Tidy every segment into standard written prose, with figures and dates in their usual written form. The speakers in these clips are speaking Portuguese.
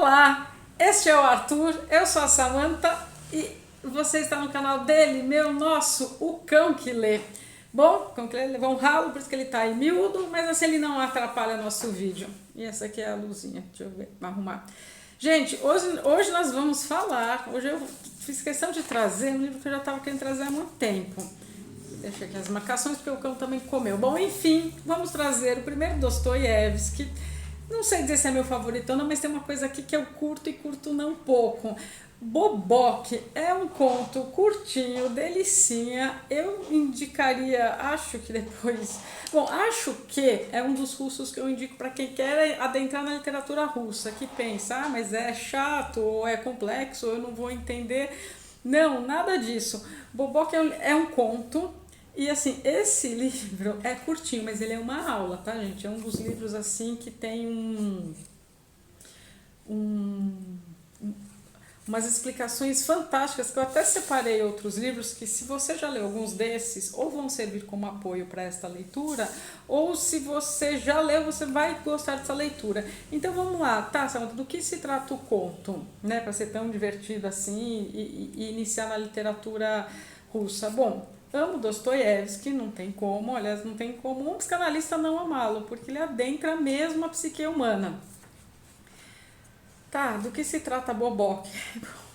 Olá, este é o Arthur, eu sou a Samantha e você está no canal dele, meu, nosso, o Cão que Lê. Bom, o Cão que Lê levou um ralo, por isso que ele está aí miúdo, mas assim ele não atrapalha nosso vídeo. E essa aqui é a luzinha, deixa eu ver, arrumar. Gente, hoje nós vamos falar, hoje eu fiz questão de trazer um livro que eu já estava querendo trazer há muito tempo. Deixa aqui as marcações, porque o cão também comeu. Bom, enfim, vamos trazer o primeiro Dostoiévski. Não sei dizer se é meu favorito ou não, mas tem uma coisa aqui que eu curto e curto não pouco. Boboque é um conto curtinho, delicinha. Eu indicaria, acho que depois. Bom, acho que é um dos russos que eu indico para quem quer adentrar na literatura russa, que pensa, mas é chato, ou é complexo, ou eu não vou entender. Não, nada disso. Boboque é um conto. E assim, esse livro é curtinho, mas ele é uma aula, tá, gente? É um dos livros assim que tem um umas explicações fantásticas, que eu até separei outros livros que, se você já leu alguns desses, ou vão servir como apoio para esta leitura, ou se você já leu, você vai gostar dessa leitura. Então vamos lá, tá, Samantha, do que se trata o conto, né, para ser tão divertido assim e iniciar na literatura russa? Bom, amo Dostoiévski, não tem como, aliás, não tem como um psicanalista não amá-lo, porque ele adentra mesmo a psique humana. Tá, do que se trata Boboque?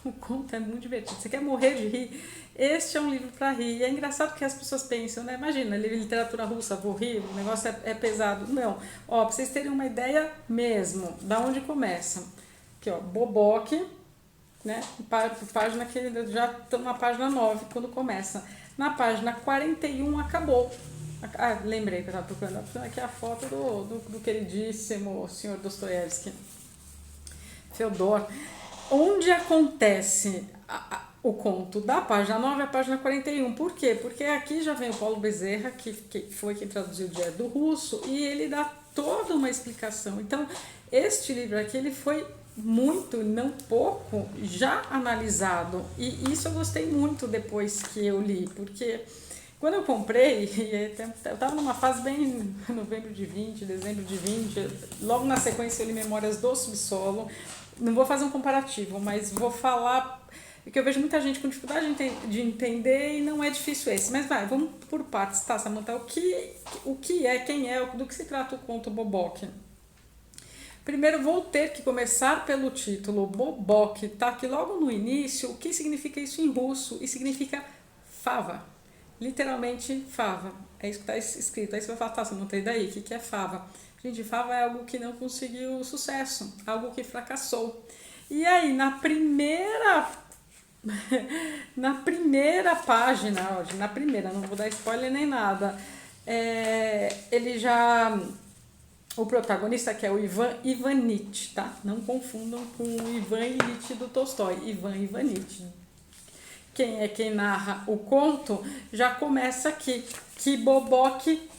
O conto é muito divertido. Você quer morrer de rir? Este é um livro para rir. E é engraçado que as pessoas pensam, né? Imagina, literatura russa, vou rir, o negócio é pesado. Não. Ó, pra vocês terem uma ideia mesmo, da onde começa. Aqui, ó, Boboque, né? Página que já estamos na página 9 quando começa. Na página 41 acabou. Ah, lembrei que eu estava procurando. Aqui a foto do queridíssimo senhor Dostoiévski. Feodor, onde acontece o conto da página 9 à página 41. Por quê? Porque aqui já vem o Paulo Bezerra, que foi quem traduziu direto do russo, e ele dá toda uma explicação. Então, este livro aqui, ele foi muito, não pouco, já analisado. E isso eu gostei muito depois que eu li, porque quando eu comprei, eu estava numa fase bem novembro de 20, dezembro de 20, logo na sequência eu li Memórias do Subsolo. Não vou fazer um comparativo, mas vou falar, porque eu vejo muita gente com dificuldade de entender e não é difícil esse. Mas vamos por partes, tá, Samantha? O que é, quem é, do que se trata o conto Boboque? Primeiro vou ter que começar pelo título. Boboque tá aqui logo no início. O que significa isso em russo? E significa fava. Literalmente fava. É isso que está escrito. Aí você vai falar, tá, você não tem daí? O que é fava? Gente, fava é algo que não conseguiu sucesso, algo que fracassou. E aí, na primeira na primeira página, na primeira, não vou dar spoiler nem nada, ele já, o protagonista, que é o Ivan Ivanitch, tá? Não confundam com o Ivan Ilitch do Tolstói, Ivan Ivanitch. Quem narra o conto já começa aqui, que boboque,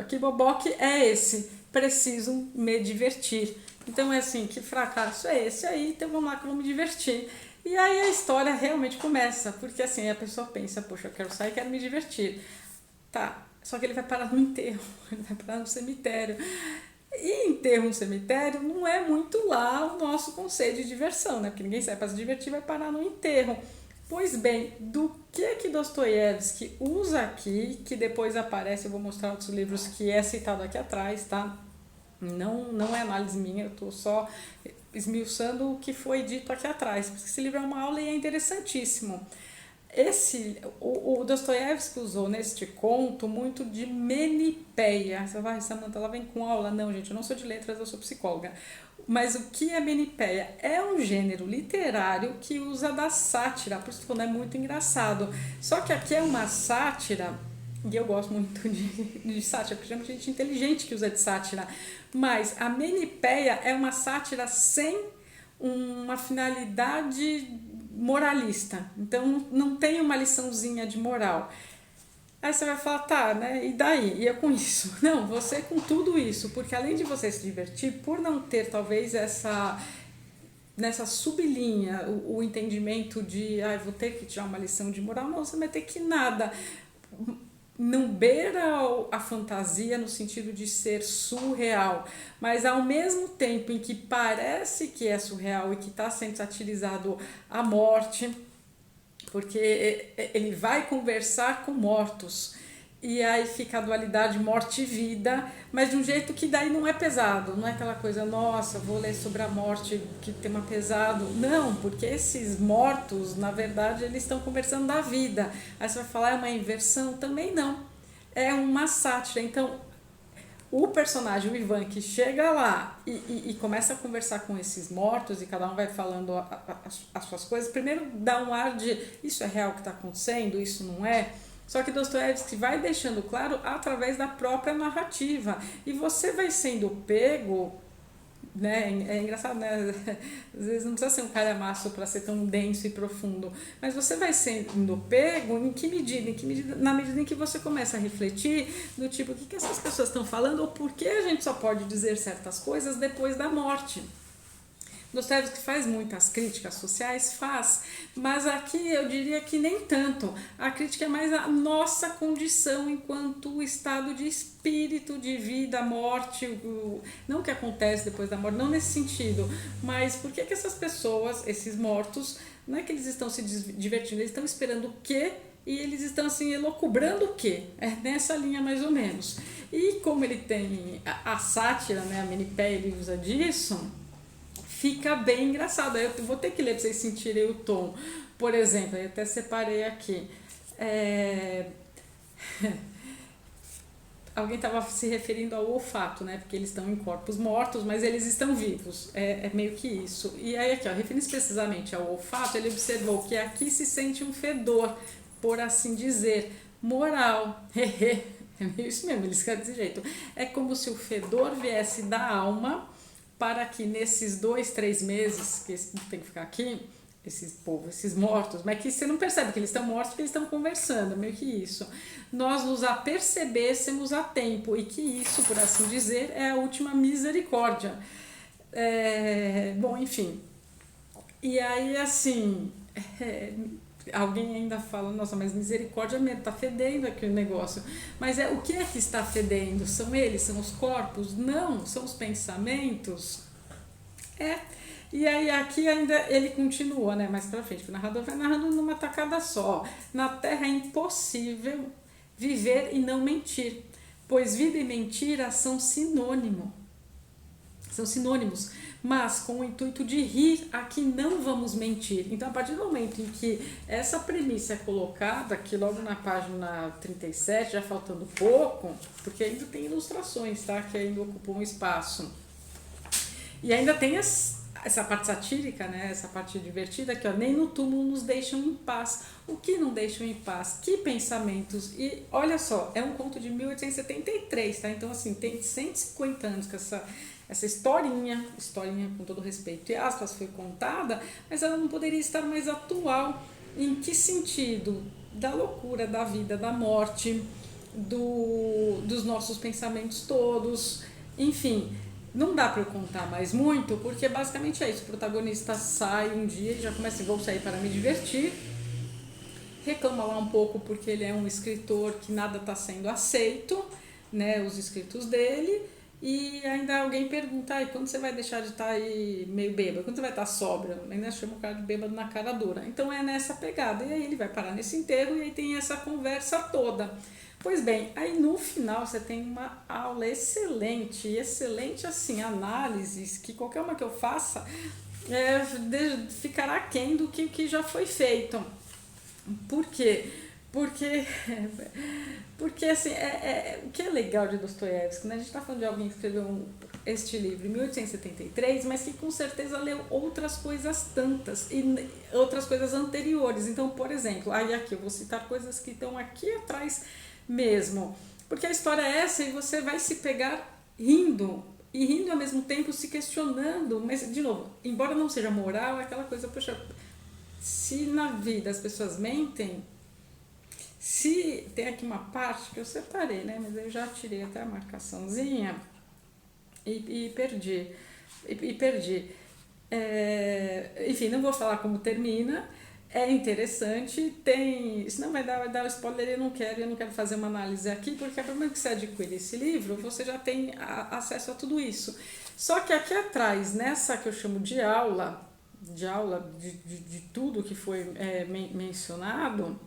que boboque é esse? Preciso me divertir. Então é assim, que fracasso é esse aí? Então vamos lá que eu vou me divertir. E aí a história realmente começa, porque assim, a pessoa pensa, poxa, eu quero sair, quero me divertir. Tá, só que ele vai parar no enterro, ele vai parar no cemitério. E enterro no cemitério não é muito lá o nosso conceito de diversão, né? Porque ninguém sai para se divertir, vai parar no enterro. Pois bem, do que Dostoiévski usa aqui, que depois aparece, eu vou mostrar outros livros que é citado aqui atrás, tá? Não é análise minha, eu estou só esmiuçando o que foi dito aqui atrás, porque esse livro é uma aula e é interessantíssimo. O Dostoiévski usou neste conto muito de menipeia. Você vai, Samantha, ela vem com aula? Não, gente, eu não sou de letras, eu sou psicóloga. Mas o que é menipeia? É um gênero literário que usa da sátira, por isso que é muito engraçado. Só que aqui é uma sátira, e eu gosto muito de sátira, porque chama gente inteligente que usa de sátira, mas a menipeia é uma sátira sem uma finalidade moralista. Então não tem uma liçãozinha de moral. Aí você vai falar, tá, né? E daí? E eu com isso? Não, você com tudo isso, porque além de você se divertir, por não ter talvez nessa sublinha o entendimento de vou ter que tirar uma lição de moral, não, você vai ter que nada. não beira a fantasia no sentido de ser surreal, mas ao mesmo tempo em que parece que é surreal e que está sendo satirizado a morte, porque ele vai conversar com mortos. E aí fica a dualidade morte e vida, mas de um jeito que daí não é pesado, não é aquela coisa, nossa, vou ler sobre a morte, que tema pesado. Não, porque esses mortos, na verdade, eles estão conversando da vida. Aí você vai falar, é uma inversão? Também não. É uma sátira. Então, o personagem, o Ivan, que chega lá e começa a conversar com esses mortos e cada um vai falando as suas coisas, primeiro dá um ar de isso é real que está acontecendo, isso não é. Só que Dostoiévski vai deixando claro através da própria narrativa. E você vai sendo pego, né? É engraçado, né? Às vezes não precisa ser um calhamaço para ser tão denso e profundo, mas você vai sendo pego em que medida? Em que medida? Na medida em que você começa a refletir do tipo, o que essas pessoas estão falando ou por que a gente só pode dizer certas coisas depois da morte. Dostoiévski faz muitas críticas sociais, faz, mas aqui eu diria que nem tanto. A crítica é mais a nossa condição enquanto estado de espírito, de vida, morte, não o que acontece depois da morte, não nesse sentido, mas por que essas pessoas, esses mortos, não é que eles estão se divertindo, eles estão esperando o quê? E eles estão assim elocubrando o quê? É nessa linha mais ou menos. E como ele tem a sátira, né, a Menipé, ele usa disso, fica bem engraçado. Eu vou ter que ler para vocês sentirem o tom. Por exemplo, eu até separei aqui. Alguém estava se referindo ao olfato, né? Porque eles estão em corpos mortos, mas eles estão vivos. É meio que isso. E aí aqui, ó, referindo precisamente ao olfato, ele observou que aqui se sente um fedor, por assim dizer, moral. É meio isso mesmo, eles querem desse jeito. É como se o fedor viesse da alma para que nesses 2, 3 meses que tem que ficar aqui, esses mortos, mas que você não percebe que eles estão mortos porque eles estão conversando, meio que isso. Nós nos apercebêssemos a tempo e que isso, por assim dizer, é a última misericórdia. Bom, enfim. E aí, assim, alguém ainda fala, nossa, mas misericórdia mesmo, tá fedendo aqui o negócio. Mas o que é que está fedendo? São eles? São os corpos? Não, são os pensamentos. E aí aqui ainda ele continua, né, mais pra frente, o narrador vai narrando numa tacada só. Na terra é impossível viver e não mentir, pois vida e mentira são sinônimos, mas com o intuito de rir, aqui não vamos mentir. Então, a partir do momento em que essa premissa é colocada, aqui logo na página 37, já faltando pouco, porque ainda tem ilustrações, tá, que ainda ocupam um espaço. E ainda tem essa parte satírica, né, essa parte divertida, que ó, nem no túmulo nos deixam em paz. O que não deixam em paz? Que pensamentos? E olha só, é um conto de 1873, tá? Então, assim, tem 150 anos que essa historinha com todo respeito e aspas, foi contada, mas ela não poderia estar mais atual. Em que sentido? Da loucura, da vida, da morte, dos nossos pensamentos todos, enfim. Não dá para eu contar mais muito, porque basicamente é isso. O protagonista sai um dia e já começa a vou sair para me divertir. Reclama lá um pouco porque ele é um escritor que nada está sendo aceito, né, os escritos dele. E ainda alguém pergunta, quando você vai deixar de estar aí meio bêbado? Quando você vai estar sóbrio? Ainda chama o cara de bêbado na cara dura. Então é nessa pegada. E aí ele vai parar nesse enterro e aí tem essa conversa toda. Pois bem, aí no final você tem uma aula excelente assim, análises, que qualquer uma que eu faça ficará aquém do que já foi feito. Por quê? Porque assim, o que é legal de Dostoiévski, né? A gente está falando de alguém que escreveu este livro em 1873, mas que com certeza leu outras coisas tantas, e outras coisas anteriores. Então, por exemplo, aqui eu vou citar coisas que estão aqui atrás mesmo, porque a história é essa e você vai se pegar rindo, e rindo ao mesmo tempo se questionando, mas de novo, embora não seja moral, é aquela coisa, poxa, se na vida as pessoas mentem, se tem aqui uma parte que eu separei, né, mas eu já tirei até a marcaçãozinha e perdi, enfim, não vou falar como termina. é interessante, tem. Senão vai dar spoiler, eu não quero fazer uma análise aqui, porque a partir do momento que você adquire esse livro, você já tem acesso a tudo isso. Só que aqui atrás, nessa que eu chamo de aula de tudo que foi mencionado,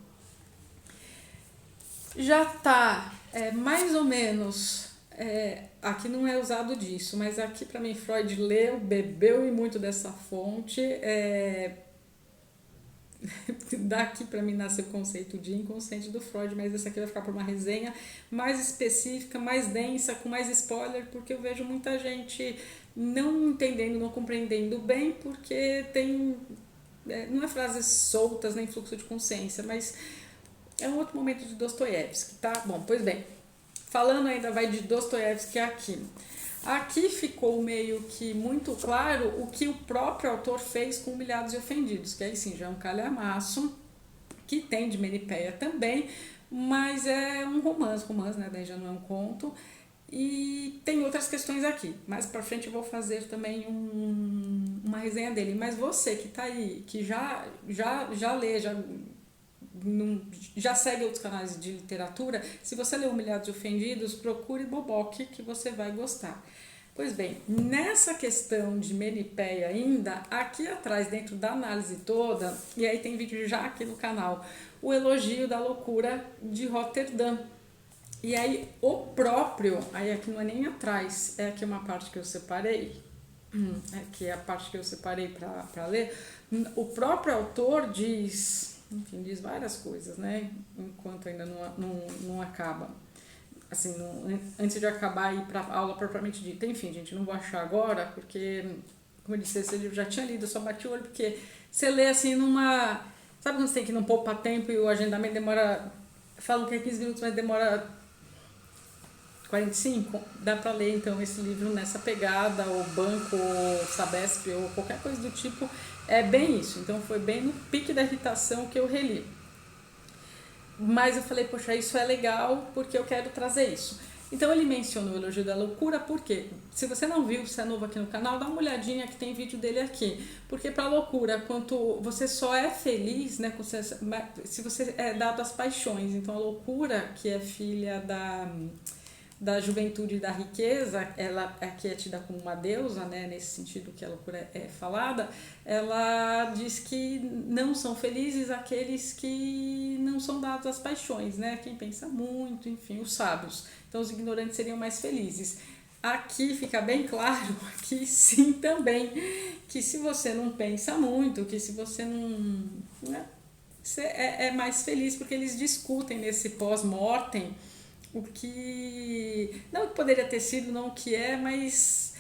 já está mais ou menos. Aqui não é usado disso, mas aqui para mim Freud leu, bebeu e muito dessa fonte. Daqui para mim nasce o conceito de inconsciente do Freud, mas essa aqui vai ficar para uma resenha mais específica, mais densa, com mais spoiler, porque eu vejo muita gente não entendendo, não compreendendo bem, porque tem, não é frases soltas nem fluxo de consciência, mas é um outro momento de Dostoiévski, tá? Bom, pois bem, falando ainda vai de Dostoiévski aqui. Aqui ficou meio que muito claro o que o próprio autor fez com Humilhados e Ofendidos, que aí sim já é um calhamaço, que tem de Menipeia também, mas é um romance, né? Daí já não é um conto. E tem outras questões aqui. Mais pra frente eu vou fazer também uma resenha dele. Mas você que tá aí, que já lê, já segue outros canais de literatura, se você lê Humilhados e Ofendidos, procure Boboque, que você vai gostar. Pois bem, nessa questão de Menipeia ainda, aqui atrás, dentro da análise toda, e aí tem vídeo já aqui no canal, o elogio da loucura de Roterdã. E aí o próprio, aí aqui não é nem atrás, é aqui uma parte que eu separei, aqui é a parte que eu separei para ler, o próprio autor diz várias coisas, né? Enquanto ainda não acaba. Assim, antes de acabar e ir para a aula propriamente dita. Enfim, gente, não vou achar agora, porque, como eu disse, esse livro já tinha lido, eu só bati o olho, porque você lê assim numa. Sabe quando você tem que ir num poupa tempo e o agendamento demora. Falam que é 15 minutos, mas demora 45? Dá para ler então esse livro nessa pegada, ou banco, ou Sabesp, ou qualquer coisa do tipo. É bem isso, então foi bem no pique da irritação que eu reli. Mas eu falei, poxa, isso é legal porque eu quero trazer isso. Então ele menciona o elogio da loucura, porque se você não viu, se é novo aqui no canal, dá uma olhadinha que tem vídeo dele aqui. Porque para loucura, quanto você só é feliz, né, se você é dado às paixões. Então a loucura, que é filha da juventude e da riqueza, ela aqui é tida como uma deusa, né, nesse sentido que a loucura é falada, ela diz que não são felizes aqueles que não são dados às paixões, né, quem pensa muito, enfim, os sábios. Então os ignorantes seriam mais felizes. Aqui fica bem claro, que sim também, que se você não pensa muito, que se você não... Né, você é mais feliz, porque eles discutem nesse pós-mortem o que não poderia ter sido, não o que é, mas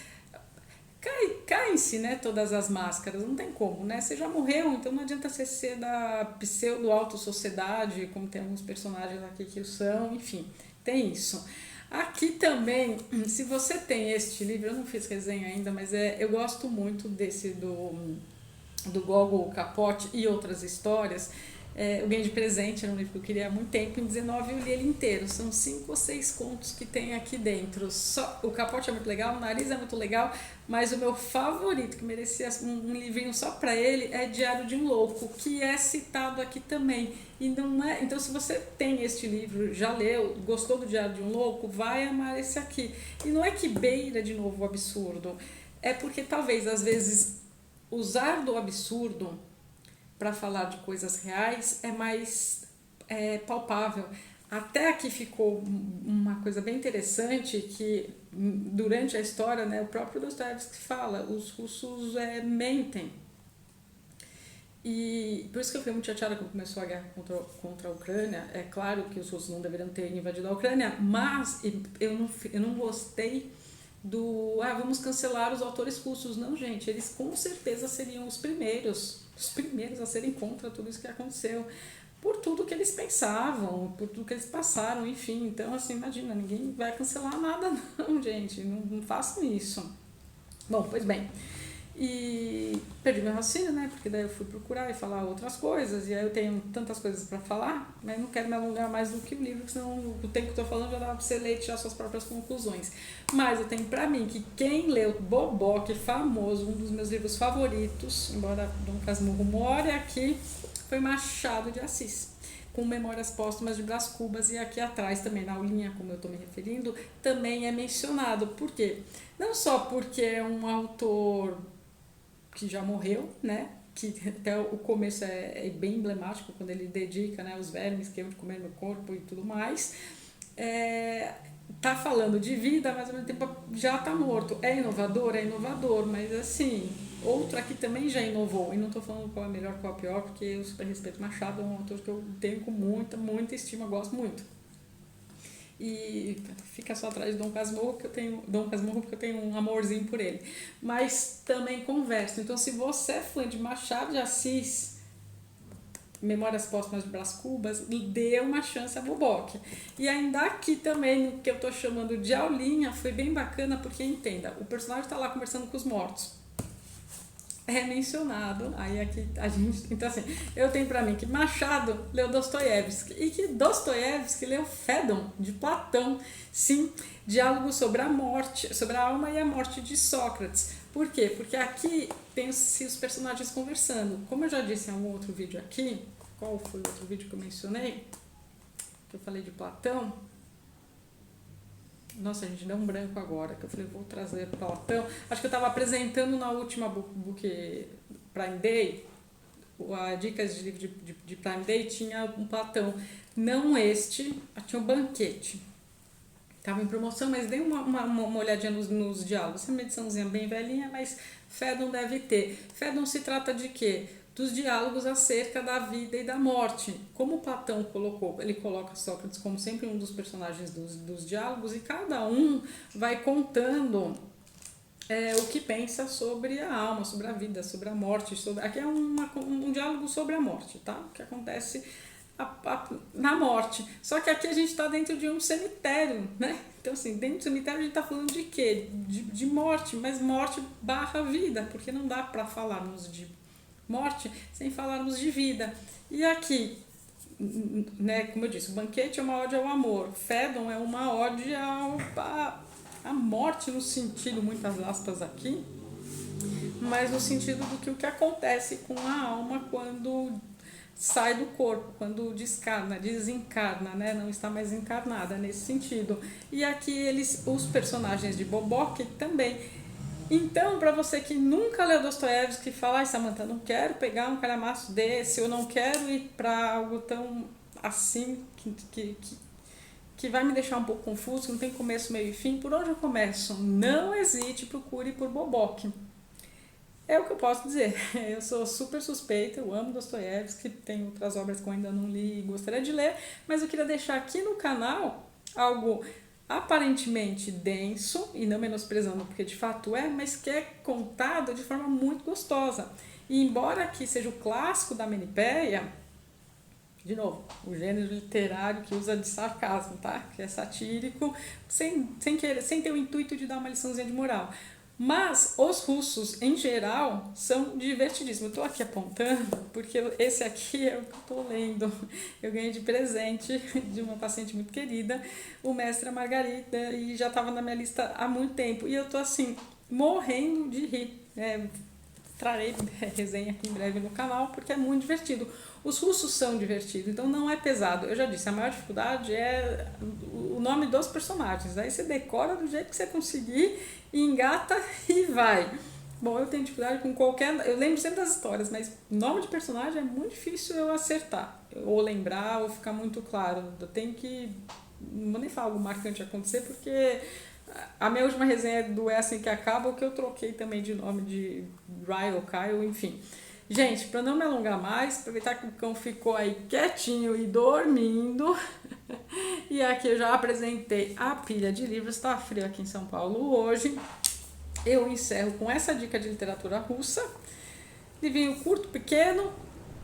caem-se, né, todas as máscaras, não tem como, né? Você já morreu, então não adianta você ser da pseudo-auto-sociedade, como tem alguns personagens aqui que são, enfim, tem isso. Aqui também, se você tem este livro, eu não fiz resenha ainda, mas eu gosto muito desse do Gogol Capote e outras histórias. Eu ganhei de presente, era um livro que eu queria há muito tempo, em 19 eu li ele inteiro, são 5 ou 6 contos que tem aqui dentro. O Capote é muito legal, o Nariz é muito legal, mas o meu favorito, que merecia um livrinho só para ele, é Diário de um Louco, que é citado aqui também. E não é, então se você tem este livro, já leu, gostou do Diário de um Louco, vai amar esse aqui. E não é que beira de novo o absurdo, é porque talvez às vezes usar do absurdo para falar de coisas reais é mais palpável. Até aqui ficou uma coisa bem interessante, que durante a história, né, o próprio Dostoiévski fala, os russos mentem. E por isso que eu fiquei muito chateada quando começou a guerra contra a Ucrânia. É claro que os russos não deveriam ter invadido a Ucrânia, mas eu não gostei vamos cancelar os autores russos. Não, gente, eles com certeza seriam os primeiros a serem contra tudo isso que aconteceu, por tudo que eles pensavam, por tudo que eles passaram, enfim. Então, assim, imagina, ninguém vai cancelar nada não, gente, não façam isso. Bom, pois bem, e perdi meu raciocínio, né, porque daí eu fui procurar e falar outras coisas, e aí eu tenho tantas coisas para falar, mas não quero me alongar mais do que o livro, senão o tempo que eu tô falando já dá pra você ler e tirar suas próprias conclusões. Mas eu tenho pra mim que quem leu Boboque, famoso, um dos meus livros favoritos, embora Dom Casmurro more aqui, foi Machado de Assis, com Memórias Póstumas de Brás Cubas, e aqui atrás também, na aulinha, como eu estou me referindo, também é mencionado. Por quê? Não só porque é um autor que já morreu, né? Que até o começo é bem emblemático, quando ele dedica, né, os vermes que hão de comer no corpo e tudo mais. Tá falando de vida, mas ao mesmo tempo já tá morto. É inovador, mas assim, outro aqui também já inovou. E não tô falando qual é melhor, qual é pior, porque eu super respeito Machado, é um autor que eu tenho com muita estima, gosto muito. E fica só atrás de Dom Casmurro, porque eu tenho um amorzinho por ele. Mas também converso. Então, se você é fã de Machado de Assis, Memórias Póstumas de Brás Cubas, dê uma chance a Boboque. E ainda aqui também, no que eu tô chamando de aulinha, foi bem bacana, porque entenda, o personagem tá lá conversando com os mortos. É mencionado, aí aqui a gente, então assim, eu tenho pra mim que Machado leu Dostoiévski e que Dostoiévski leu Fédon, de Platão, sim, diálogo sobre a morte, sobre a alma e a morte de Sócrates. Por quê? Porque aqui tem os personagens conversando. Como eu já disse em algum outro vídeo aqui, qual foi o outro vídeo que eu mencionei? Que eu falei de Platão. Nossa, a gente deu um branco agora, que eu falei, vou trazer Platão. Acho que eu estava apresentando na última book Prime Day, a dicas de livro de Prime Day, tinha um Platão. Não este, tinha um banquete. Estava em promoção, mas dei uma olhadinha nos diálogos. É uma ediçãozinha bem velhinha, mas Fédon deve ter. Fédon se trata de quê? Dos diálogos acerca da vida e da morte. Como Platão colocou, ele coloca Sócrates como sempre um dos personagens dos diálogos, e cada um vai contando o que pensa sobre a alma, sobre a vida, sobre a morte. Aqui é um diálogo sobre a morte, tá? O que acontece na morte. Só que aqui a gente está dentro de um cemitério, né? Então, assim, dentro do cemitério a gente está falando de quê? De morte, mas morte barra vida, porque não dá para falarmos de morte sem falarmos de vida. E aqui, né, como eu disse, o banquete é uma ode ao amor, Fédon é uma ode à morte, no sentido, muitas aspas aqui, mas no sentido do que o que acontece com a alma quando sai do corpo, quando desencarna, né? Não está mais encarnada, nesse sentido. E aqui os personagens de Boboque também. Então, para você que nunca leu Dostoiévski, que fala, ai Samantha, não quero pegar um calhamaço desse, eu não quero ir para algo tão assim, que vai me deixar um pouco confuso, que não tem começo, meio e fim, por onde eu começo? Não hesite, procure por Boboque. É o que eu posso dizer. Eu sou super suspeita, eu amo Dostoiévski, tem outras obras que eu ainda não li e gostaria de ler, mas eu queria deixar aqui no canal algo aparentemente denso, e não menosprezando porque de fato mas que é contado de forma muito gostosa. E embora aqui seja o clássico da Menipéia, de novo, o gênero literário que usa de sarcasmo, tá? Que é satírico, sem ter o intuito de dar uma liçãozinha de moral. Mas os russos, em geral, são divertidíssimos. Eu estou aqui apontando porque esse aqui é o que eu estou lendo. Eu ganhei de presente de uma paciente muito querida, o Mestre Margarida, e já estava na minha lista há muito tempo. E eu estou assim, morrendo de rir. Trarei resenha aqui em breve no canal, porque é muito divertido. Os russos são divertidos, então não é pesado. Eu já disse, a maior dificuldade é o nome dos personagens. Aí você decora do jeito que você conseguir, engata e vai. Bom, eu tenho dificuldade com qualquer... Eu lembro sempre das histórias, mas nome de personagem é muito difícil eu acertar. Ou lembrar, ou ficar muito claro. Eu tenho que... Não vou nem falar algo marcante acontecer, porque... A minha última resenha É Assim Que Acaba, o que eu troquei também de nome de Ryle, Kyle, enfim. Gente, para não me alongar mais, aproveitar que o cão ficou aí quietinho e dormindo, e aqui eu já apresentei a pilha de livros, está frio aqui em São Paulo hoje, eu encerro com essa dica de literatura russa, livrinho curto, pequeno,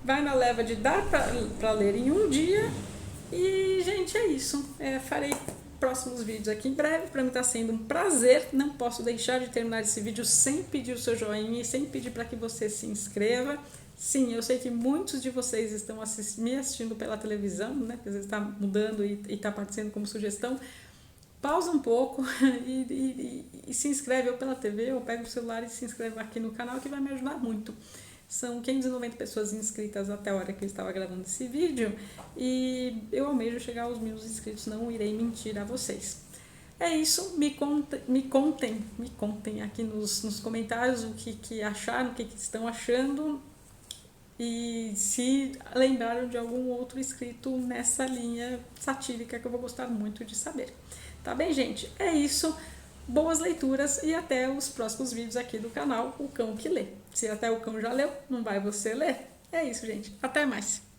vai na leva de dar para ler em um dia, e gente, é isso, farei próximos vídeos aqui em breve. Para mim está sendo um prazer, não posso deixar de terminar esse vídeo sem pedir o seu joinha e sem pedir para que você se inscreva. Sim, eu sei que muitos de vocês estão me assistindo pela televisão, né? Às vezes está mudando e está aparecendo como sugestão. Pausa um pouco e se inscreve ou pela TV, ou pega o celular e se inscreve aqui no canal, que vai me ajudar muito. São 590 pessoas inscritas até a hora que eu estava gravando esse vídeo e eu almejo chegar aos 1.000 inscritos, não irei mentir a vocês. É isso, me contem aqui nos comentários o que acharam, o que estão achando e se lembraram de algum outro inscrito nessa linha satírica que eu vou gostar muito de saber. Tá bem, gente? É isso. Boas leituras e até os próximos vídeos aqui do canal O Cão que Lê. Se até o cão já leu, não vai você ler? É isso, gente. Até mais!